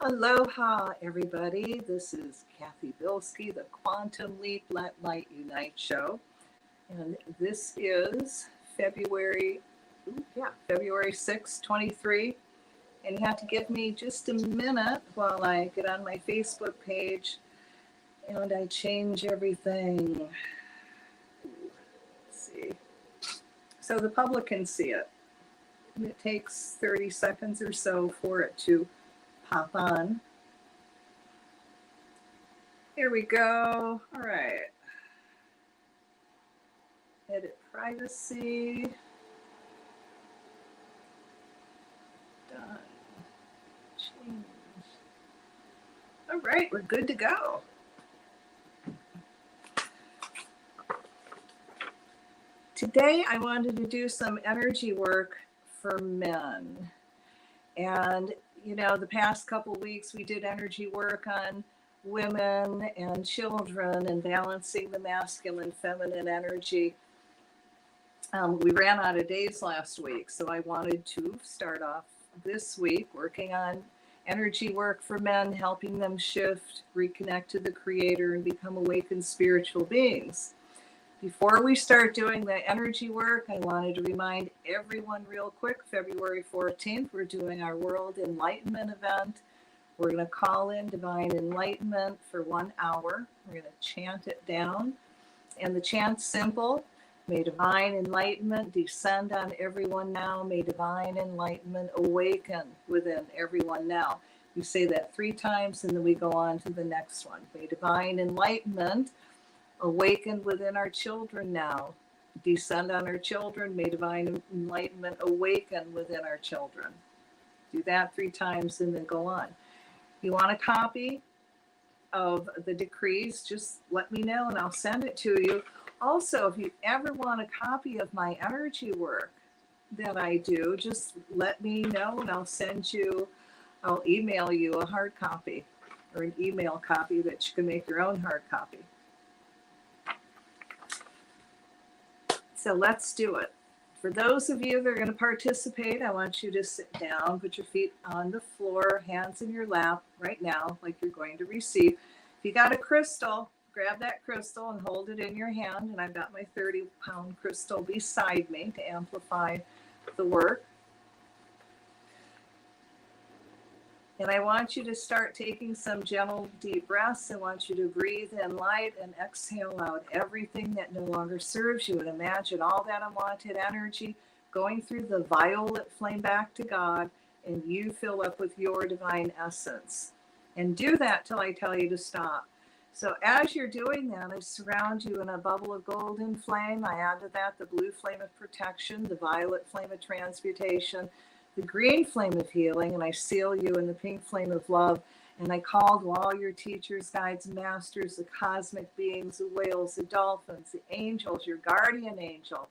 Aloha, everybody. This is Cathy Bilsky, the Quantum Leap Let Light Unite show. And this is February 6, 23. And you have to give me just a minute while I get on my Facebook page and I change everything. Let's see. So the public can see it. And it takes 30 seconds or so for it to pop on. Here we go. All right. Edit privacy. Done. Change. All right, we're good to go. Today I wanted to do some energy work for men. And you know, the past couple weeks we did energy work on women and children and balancing the masculine feminine energy. We ran out of days last week, so I wanted to start off this week working on energy work for men, helping them shift, reconnect to the creator, and become awakened spiritual beings. Before we start doing the energy work, I wanted to remind everyone real quick, February 14th, we're doing our World Enlightenment event. We're going to call in Divine Enlightenment for 1 hour. We're going to chant it down. And the chant's simple. May Divine Enlightenment descend on everyone now. May Divine Enlightenment awaken within everyone now. You say that 3 times and then we go on to the next one. May Divine Enlightenment awaken within our children now. Descend on our children. May Divine Enlightenment awaken within our children. Do that 3 times and then go on. If you want a copy of the decrees, just let me know and I'll send it to you. Also, if you ever want a copy of my energy work that I do, just let me know and I'll email you a hard copy or an email copy that you can make your own hard copy. So let's do it. For those of you that are going to participate, I want you to sit down, put your feet on the floor, hands in your lap right now, like you're going to receive. If you got a crystal, grab that crystal and hold it in your hand. And I've got my 30-pound crystal beside me to amplify the work. And I want you to start taking some gentle, deep breaths. I want you to breathe in light and exhale out everything that no longer serves you. And imagine all that unwanted energy going through the violet flame back to God, and you fill up with your divine essence. And do that till I tell you to stop. So as you're doing that, I surround you in a bubble of golden flame. I add to that the blue flame of protection, the violet flame of transmutation, the green flame of healing, and I seal you in the pink flame of love. And I call to all your teachers, guides, masters, the cosmic beings, the whales, the dolphins, the angels, your guardian angel,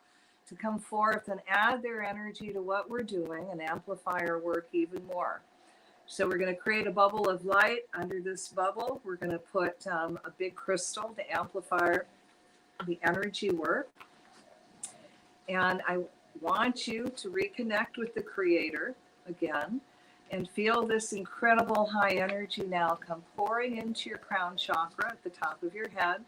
to come forth and add their energy to what we're doing and amplify our work even more. So we're going to create a bubble of light. Under this bubble, we're going to put a big crystal to amplify the energy work. And I want you to reconnect with the creator again and feel this incredible high energy now come pouring into your crown chakra at the top of your head,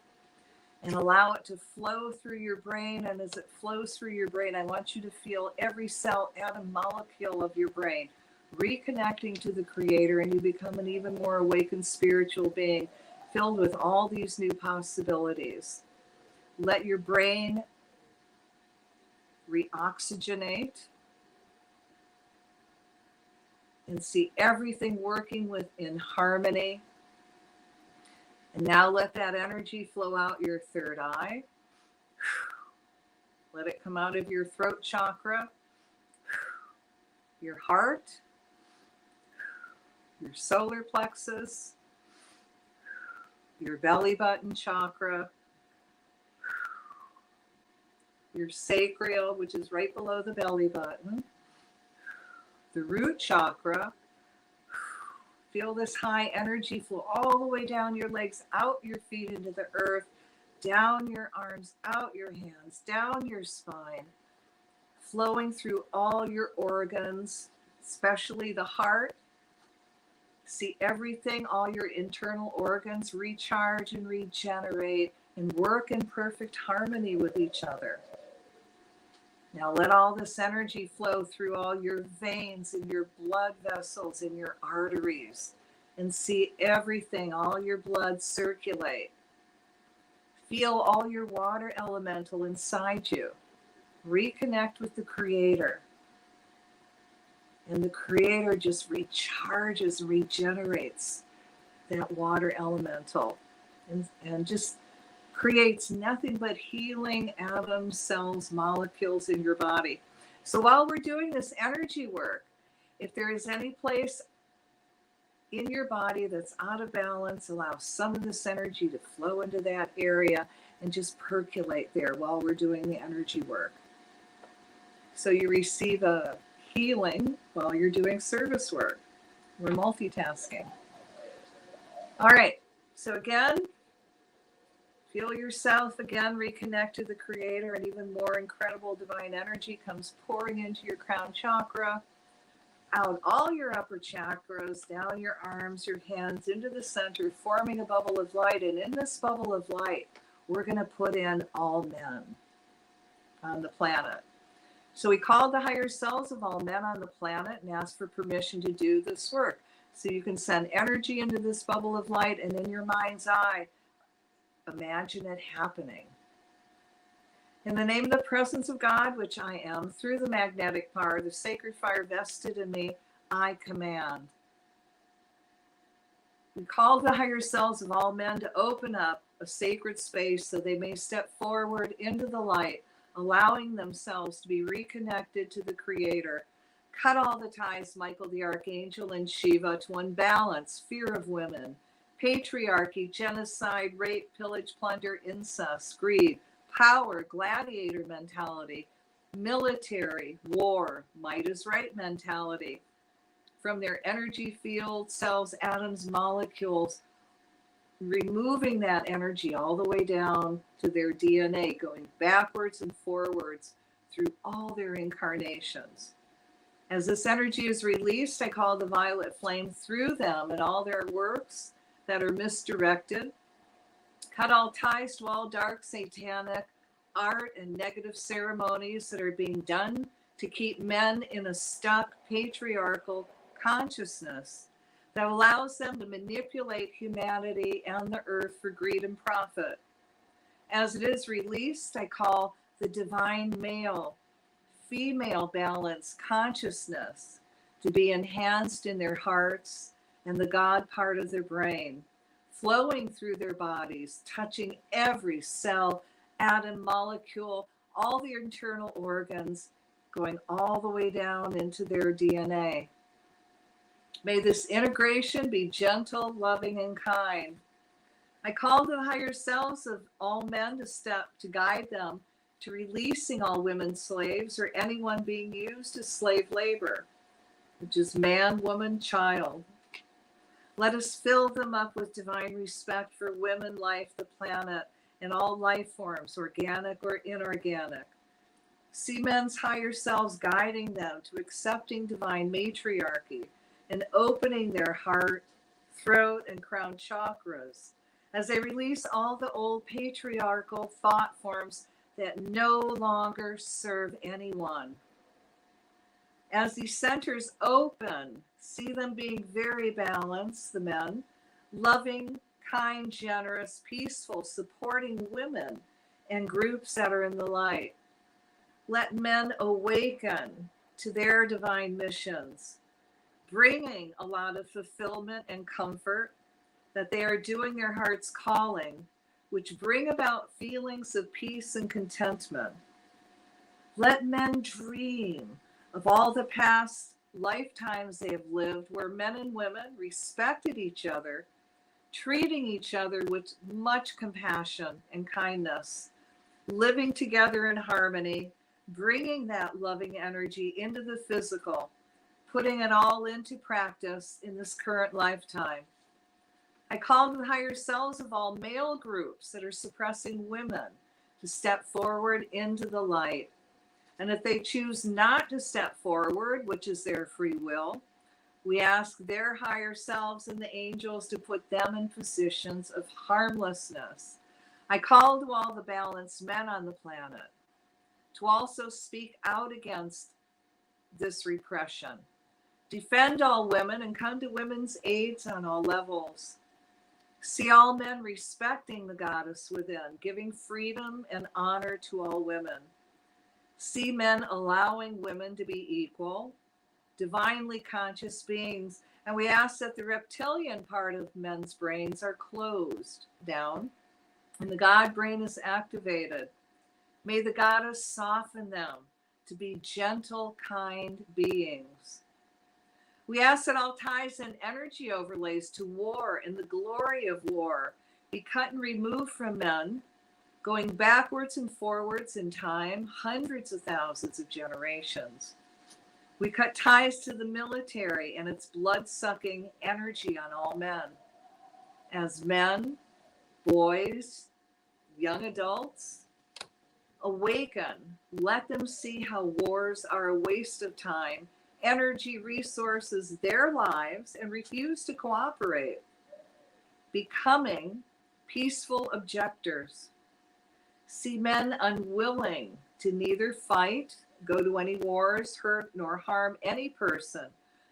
and allow it to flow through your brain. And as it flows through your brain, I want you to feel every cell, atom, molecule of your brain reconnecting to the creator, and you become an even more awakened spiritual being filled with all these new possibilities. Let your brain reoxygenate and see everything working within harmony. And now let that energy flow out your third eye. Let it come out of your throat chakra, your heart, your solar plexus, your belly button chakra, your sacral, which is right below the belly button, the root chakra. Feel this high energy flow all the way down your legs, out your feet into the earth, down your arms, out your hands, down your spine, flowing through all your organs, especially the heart, See everything, all your internal organs recharge and regenerate and work in perfect harmony with each other. Now let all this energy flow through all your veins and your blood vessels and your arteries, and see everything, all your blood circulate. Feel all your water elemental inside you. Reconnect with the Creator. And the Creator just recharges, regenerates that water elemental and just creates nothing but healing atoms, cells, molecules in your body. So while we're doing this energy work, if there is any place in your body that's out of balance, allow some of this energy to flow into that area and just percolate there while we're doing the energy work. So you receive a healing while you're doing service work. We're multitasking. All right, so again, feel yourself again reconnect to the Creator, and even more incredible divine energy comes pouring into your crown chakra, out all your upper chakras, down your arms, your hands, into the center, forming a bubble of light. And in this bubble of light, we're going to put in all men on the planet. So we called the higher selves of all men on the planet and asked for permission to do this work. So you can send energy into this bubble of light, and in your mind's eye, imagine it happening. In the name of the presence of God, which I am, through the magnetic power, the sacred fire vested in me, I command. We call the higher selves of all men to open up a sacred space so they may step forward into the light, allowing themselves to be reconnected to the Creator. Cut all the ties, Michael the Archangel and Shiva, to unbalance, fear of women, patriarchy, genocide, rape, pillage, plunder, incest, greed, power, gladiator mentality, military, war, might is right mentality. From their energy field, cells, atoms, molecules, removing that energy all the way down to their DNA, going backwards and forwards through all their incarnations. As this energy is released, I call the violet flame through them and all their works that are misdirected. Cut all ties to all dark, satanic art and negative ceremonies that are being done to keep men in a stuck patriarchal consciousness that allows them to manipulate humanity and the earth for greed and profit. As it is released, I call the divine male, female balance consciousness to be enhanced in their hearts and the God part of their brain, flowing through their bodies, touching every cell, atom, molecule, all their internal organs, going all the way down into their DNA. May this integration be gentle, loving, and kind. I call the higher selves of all men to guide them to releasing all women slaves or anyone being used as slave labor, which is man, woman, child. Let us fill them up with divine respect for women, life, the planet, and all life forms, organic or inorganic. See men's higher selves guiding them to accepting divine matriarchy and opening their heart, throat, and crown chakras as they release all the old patriarchal thought forms that no longer serve anyone. As these centers open, see them being very balanced, the men, loving, kind, generous, peaceful, supporting women and groups that are in the light. Let men awaken to their divine missions, bringing a lot of fulfillment and comfort, that they are doing their heart's calling, which bring about feelings of peace and contentment. Let men dream of all the past lifetimes they have lived where men and women respected each other, treating each other with much compassion and kindness, living together in harmony, bringing that loving energy into the physical, putting it all into practice in this current lifetime. I call the higher selves of all male groups that are suppressing women to step forward into the light. And if they choose not to step forward, which is their free will, We ask their higher selves and the angels to put them in positions of harmlessness. I call to all the balanced men on the planet to also speak out against this repression. Defend all women and come to women's aids on all levels. See all men respecting the goddess within, giving freedom and honor to all women. See men allowing women to be equal, divinely conscious beings. And we ask that the reptilian part of men's brains are closed down and the God brain is activated. May the goddess soften them to be gentle, kind beings. We ask that all ties and energy overlays to war and the glory of war be cut and removed from men, going backwards and forwards in time, hundreds of thousands of generations. We cut ties to the military and its blood-sucking energy on all men. As men, boys, young adults, awaken. Let them see how wars are a waste of time, energy, resources, their lives, and refuse to cooperate. Becoming peaceful objectors. See men unwilling to neither fight, go to any wars, hurt, nor harm any person,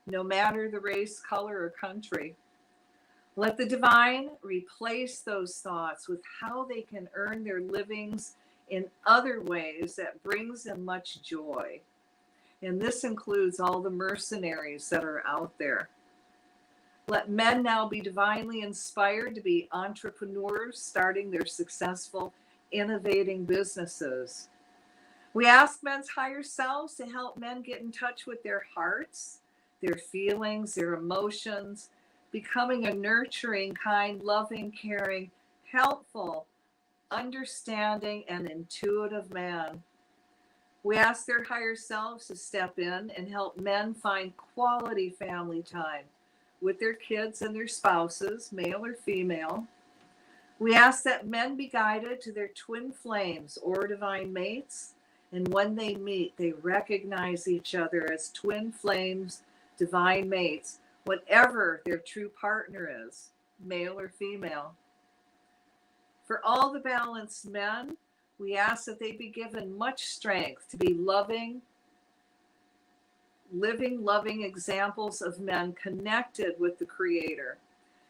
no matter the race, color, or country. Let the divine replace those thoughts with how they can earn their livings in other ways that brings them much joy. And this includes all the mercenaries that are out there. Let men now be divinely inspired to be entrepreneurs, starting their successful, innovating businesses. We ask men's higher selves to help men get in touch with their hearts, their feelings, their emotions, becoming a nurturing, kind, loving, caring, helpful, understanding, and intuitive man. We ask their higher selves to step in and help men find quality family time with their kids and their spouses, male or female. We ask that men be guided to their twin flames or divine mates, and when they meet, they recognize each other as twin flames, divine mates, whatever their true partner is, male or female. For all the balanced men, we ask that they be given much strength to be loving, living, loving examples of men connected with the Creator.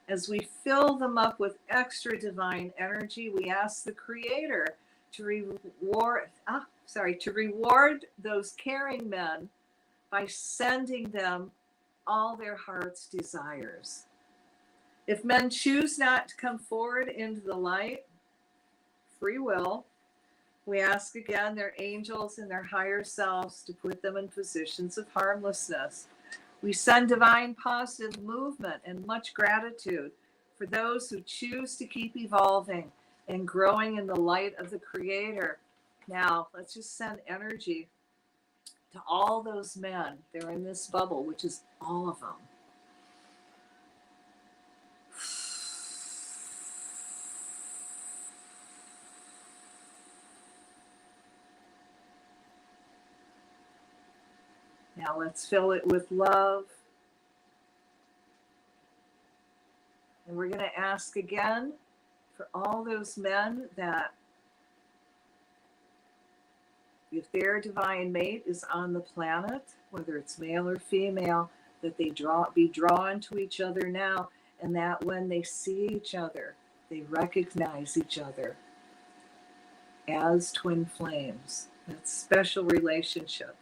As we fill them up with extra divine energy, we ask the Creator to reward those caring men by sending them all their heart's desires. If men choose not to come forward into the light, free will, we ask again their angels and their higher selves to put them in positions of harmlessness. We send divine positive movement and much gratitude for those who choose to keep evolving and growing in the light of the Creator. Now, let's just send energy to all those men. They're in this bubble, which is all of them. Now let's fill it with love. And we're going to ask again for all those men that if their divine mate is on the planet, whether it's male or female, that they be drawn to each other now, and that when they see each other, they recognize each other as twin flames. That special relationship.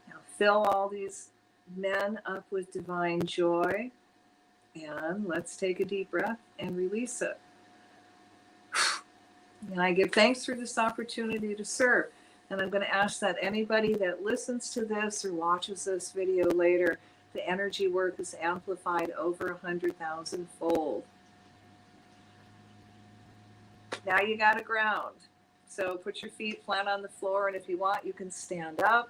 Now fill all these men up with divine joy, and let's take a deep breath and release it. And I give thanks for this opportunity to serve. And I'm going to ask that anybody that listens to this or watches this video later, the energy work is amplified over 100,000 fold. Now you got to ground. So put your feet flat on the floor, and if you want, you can stand up.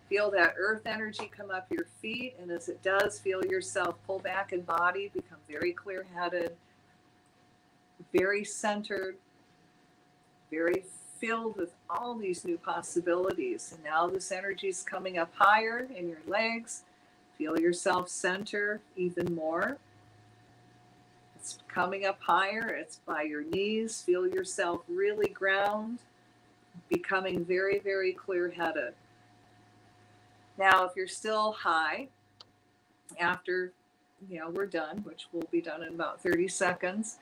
Feel that earth energy come up your feet, and as it does, feel yourself pull back in body, become very clear-headed, very centered, very filled with all these new possibilities. And now this energy is coming up higher in your legs. Feel yourself center even more. It's coming up higher. It's by your knees. Feel yourself really ground, becoming very, very clear-headed. Now, if you're still high after, we're done, which will be done in about 30 seconds,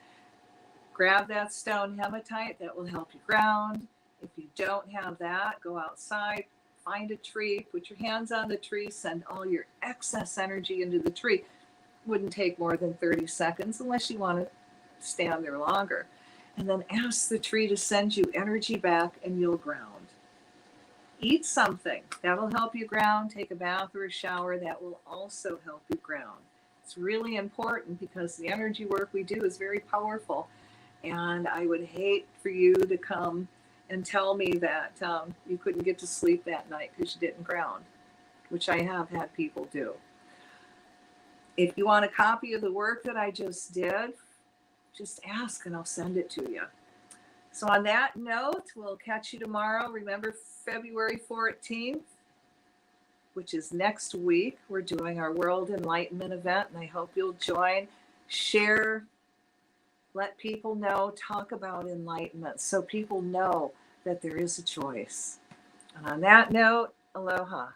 grab that stone hematite. That will help you ground. If you don't have that, go outside, find a tree, put your hands on the tree, send all your excess energy into the tree. Wouldn't take more than 30 seconds unless you want to stand there longer. And then ask the tree to send you energy back and you'll ground. Eat something. That'll help you ground. Take a bath or a shower. That will also help you ground. It's really important because the energy work we do is very powerful. And I would hate for you to come and tell me that you couldn't get to sleep that night because you didn't ground, which I have had people do. If you want a copy of the work that I just did, just ask and I'll send it to you. So on that note, we'll catch you tomorrow. Remember, February 14th, which is next week, we're doing our World Enlightenment event, and I hope you'll join, share, let people know, talk about enlightenment so people know that there is a choice. And on that note, aloha.